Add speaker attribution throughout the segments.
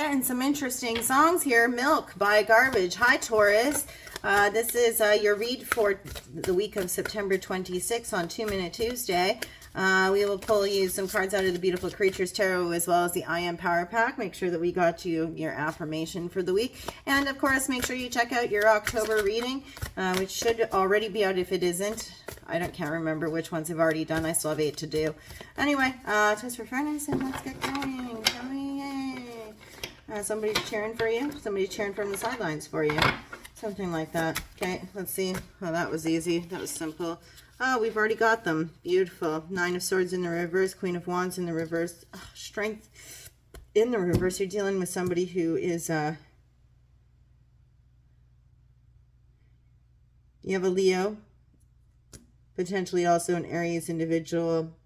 Speaker 1: Getting some interesting songs here. Milk by Garbage. Hi, Taurus. This is your read for the week of September 26th on 2 Minute Tuesday. We will pull you some cards out of the Beautiful Creatures Tarot as well as the I Am Power Pack. Make sure that we got you your affirmation for the week. And, of course, make sure you check out your October reading, which should already be out if it isn't. Can't remember which ones I've already done. I still have 8 to do. Anyway, just for fairness, and let's get going. Somebody's cheering for you. Somebody's cheering from the sidelines for you. Something like that. Okay, let's see. Oh, that was easy. That was simple. Oh, we've already got them. Beautiful. 9 of Swords in the reverse. Queen of Wands in the reverse. Oh, Strength in the reverse. You're dealing with somebody who is... you have a Leo. Potentially also an Aries individual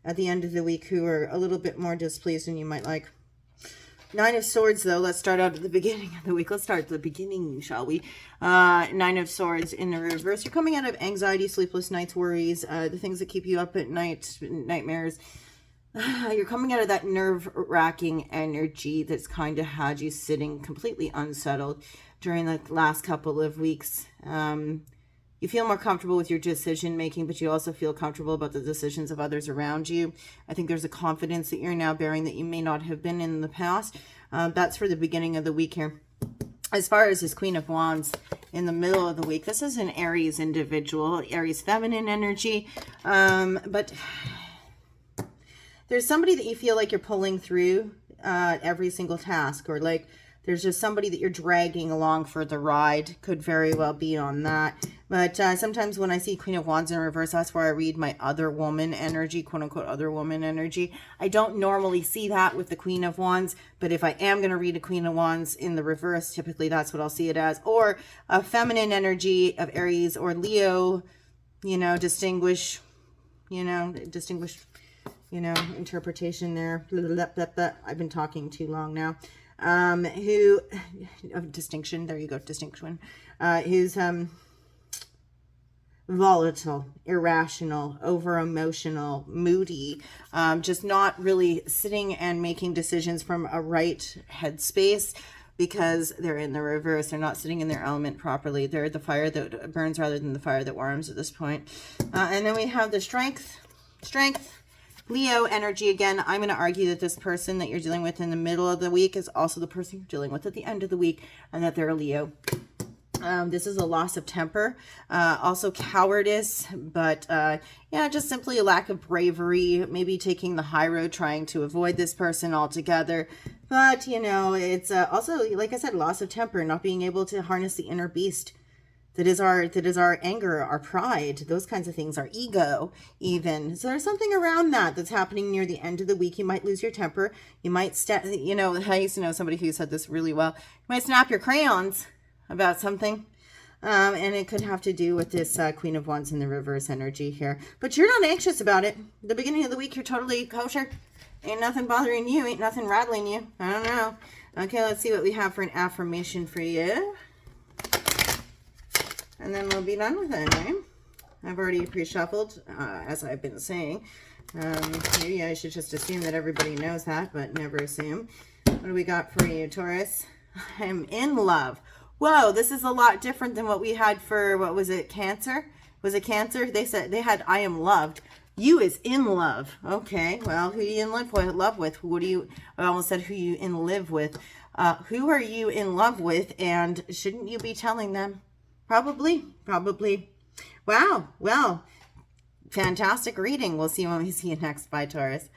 Speaker 1: at the end of the week who are a little bit more displeased than you might like. 9 of Swords, though. Let's start out at the beginning of the week. Let's start at the beginning, shall we? 9 of Swords in the reverse. You're coming out of anxiety, sleepless nights, worries, the things that keep you up at night, nightmares. You're coming out of that nerve-wracking energy that's kind of had you sitting completely unsettled during the last couple of weeks. You feel more comfortable with your decision making, but you also feel comfortable about the decisions of others around you. I think there's a confidence that you're now bearing that you may not have been in the past. That's for the beginning of the week here. As far as this Queen of Wands in the middle of the week, this is an Aries individual, Aries feminine energy. But there's somebody that you feel like you're pulling through every single task, or like there's just somebody that you're dragging along for the ride. Could very well be on that. But sometimes when I see Queen of Wands in reverse, that's where I read my other woman energy, quote unquote other woman energy. I don't normally see that with the Queen of Wands, but if I am going to read a Queen of Wands in the reverse, typically that's what I'll see it as. Or a feminine energy of Aries or Leo, distinguish, interpretation there. I've been talking too long now. Who of distinction, there you go, distinction, who's volatile, irrational, over emotional, moody, just not really sitting and making decisions from a right headspace because they're in the reverse. They're not sitting in their element properly. They're the fire that burns rather than the fire that warms at this point. And then we have the strength, Leo energy. Again, I'm going to argue that this person that you're dealing with in the middle of the week is also the person you're dealing with at the end of the week, and that they're a Leo. This is a loss of temper, also cowardice, but just simply a lack of bravery, maybe taking the high road, trying to avoid this person altogether. But, it's also, like I said, loss of temper, not being able to harness the inner beast. That is our anger, our pride, those kinds of things, our ego even. So there's something around that that's happening near the end of the week. You might lose your temper. You might, I used to know somebody who said this really well. You might snap your crayons about something. And it could have to do with this Queen of Wands in the reverse energy here. But you're not anxious about it. The beginning of the week, you're totally kosher. Ain't nothing bothering you. Ain't nothing rattling you. I don't know. Okay, let's see what we have for an affirmation for you. And then we'll be done with it, right? I've already pre-shuffled, as I've been saying. Maybe I should just assume that everybody knows that, but never assume. What do we got for you, Taurus? I'm in love. Whoa, this is a lot different than what we had for, what was it, Cancer? Was it Cancer? They said, they had I am loved. You is in love. Okay, well, who are you in love with? What do you, I almost said who you in live with. Who are you in love with, and shouldn't you be telling them? Probably. Wow. Well, fantastic reading. We'll see you when we see you next. Bye, Taurus.